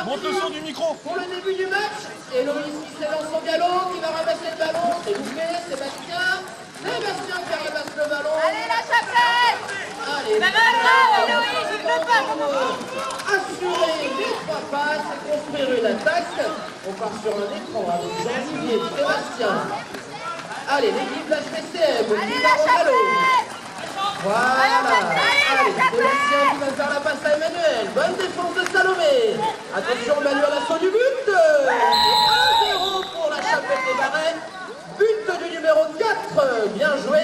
parti. Monte le son du micro. Pour le début du match, Héloïse qui s'élance au galop, qui va ramasser le ballon. C'est loupé, Sébastien. Sébastien qui ramasse le ballon. Allez, la chapelle. Allez, Héloïse, il ne pas. assurer les 3 passes et construire une attaque. On part sur un écran avec Jean-Olivier, Sébastien. Allez, l'équipe de la HPCM, qui part au galop. Voilà. Allez, Sébastien qui va faire la passe à Emmanuel. Bonne défense de Salomé. Attention, Emmanuel à l'assaut du but. Et 1-0 pour la Chapelle des Marais. But du numéro 4. Bien joué.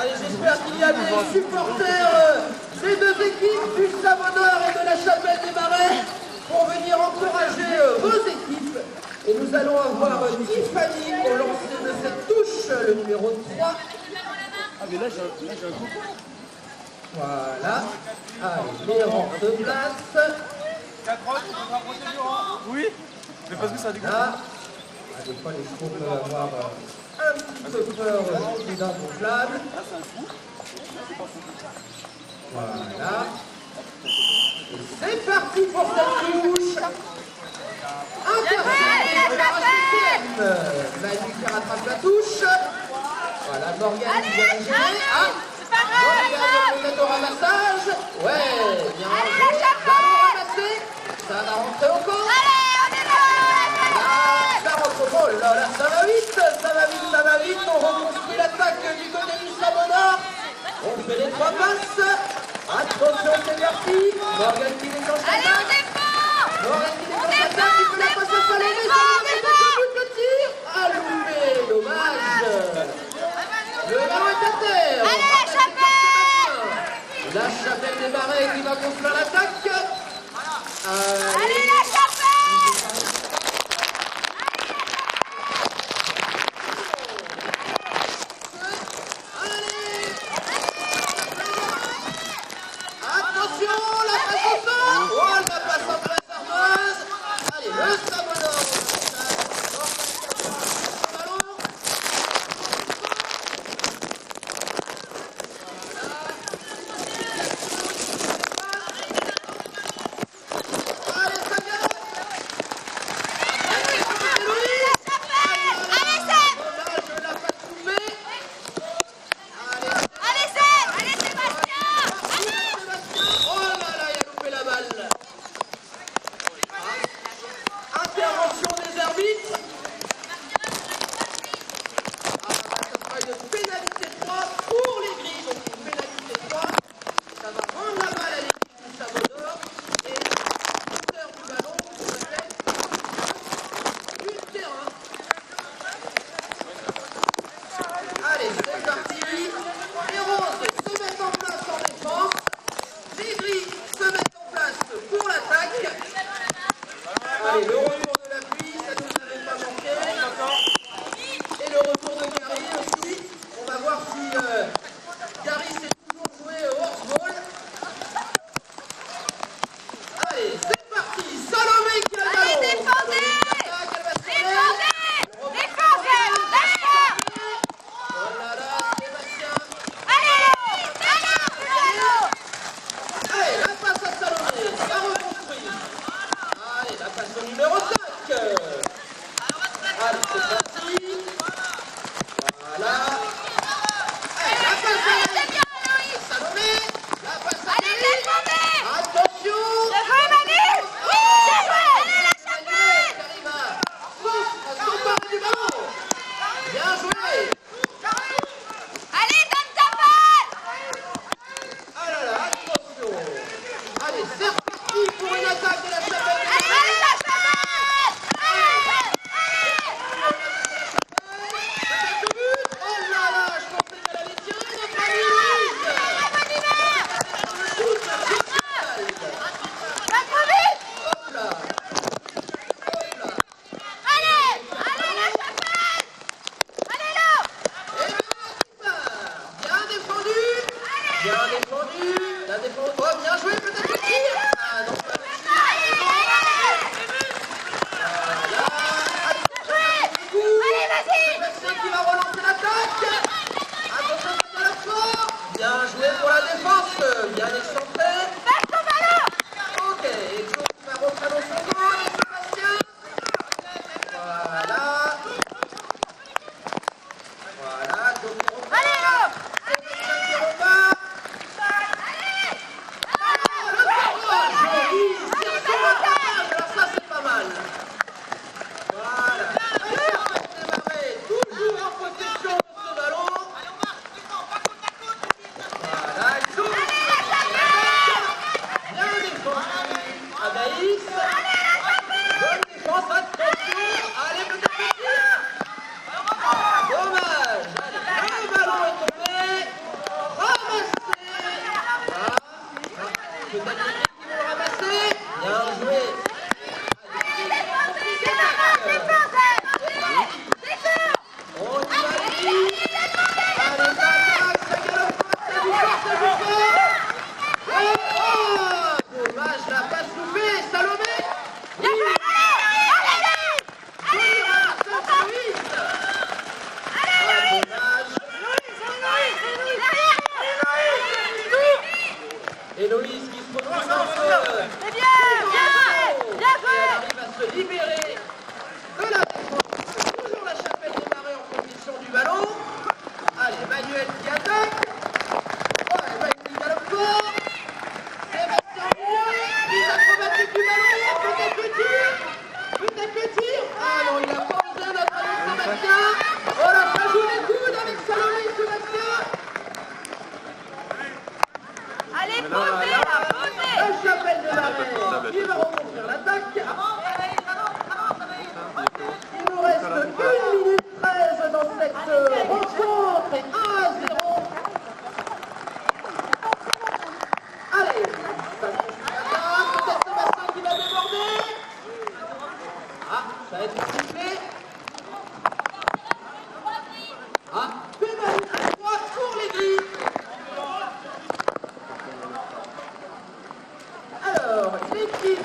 Allez, j'espère qu'il y a des supporters des deux équipes, du Savoneur et de la Chapelle des Marais, pour venir encourager vos équipes. Et nous allons avoir Tiffany au lancer de cette touche, le numéro 3. Ah mais là j'ai un coup. Voilà. Allez, les rangs de place. 4 roches, tu peux rapprocher du rang. Oui, mais parce que ça dégoûte. Là. Ah, des fois, les chevaux peuvent avoir un petit peu peur du d'ingonflable. Ah, c'est un coup. Voilà. Et c'est parti pour cette touche. Intercepté par HPCM. Manu qui rattrape la touche. Voilà, Morgane qui vient la gérer. Ah, Morgane peut-être au ramassage. Ouais, bien joué. Ballon ramassé. Ça va rentrer au camp. Ça rentre au camp. Oh là là, ça va vite, ça va vite, ça va vite. On reconstruit l'attaque du côté du Savonard. On fait les 3 passes. Attention, c'est parti. Morgane qui déclenche l'attaque. Morgane qui déclenche l'attaque. Il fait la passe à Salomé. Salomé but de tir. Ah, loupé, dommage. Le ballon est à terre. Allez, la Chapelle. La Chapelle des Marais qui va construire l'attaque. Allez, la chapelle. Attention, la passe au centre. Oh, la passe en place armoise. Allez, le Savonard. Ballon. Allez,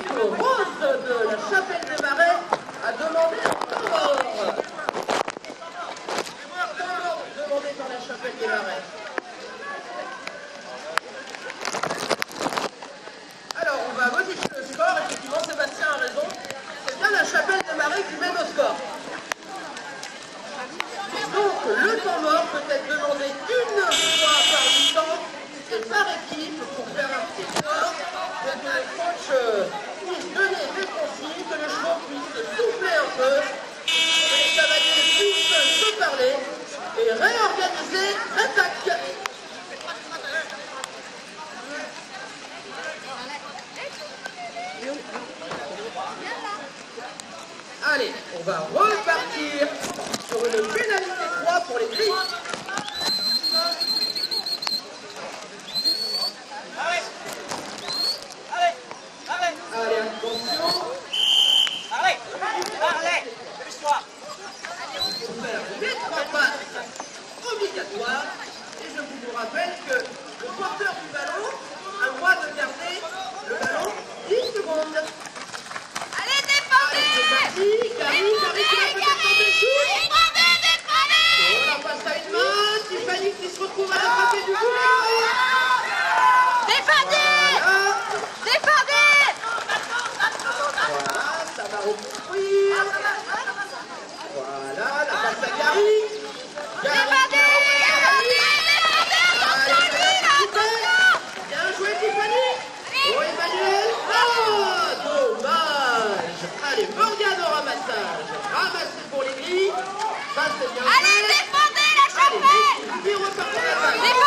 tour. Rose de la Chapelle des Marais a demandé un temps mort. Temps mort demandé par la Chapelle des Marais. Alors, on va modifier le score. Effectivement, Sébastien a raison. C'est bien la Chapelle des Marais qui mène au score. Donc, le temps mort peut être demandé une fois par mi-temps et par équipe pour faire un petit score et que le coach puisse donner des consignes, que le cheval puisse souffler un peu, que les cavaliers puissent se parler et réorganiser l'attaque. Allez, on va repartir sur une pénalité 3 pour les grilles. Allez, attention. Allez, dépêche-toi. On fait les 3 passes obligatoires. Et je vous rappelle que le porteur du ballon a le droit de garder le ballon 10 secondes. Allez, défendez! Allez, Carrie qui va peut-être tenter le shoot. On la passe à une main. Tiffany qui se retrouve à l'attraper du coup. Défendez! Voilà. Défendez! Voilà, ça va reconstruire. Voilà, la passe à Gary. Défendez! Bien joué Tiffany. Oh Emmanuel. Oh, dommage. Allez, Morgane au ramassage. Ramassé pour les grilles. Ça c'est bien Allez, fait. défendez la Chapelle! Allez, qui repart en attaque.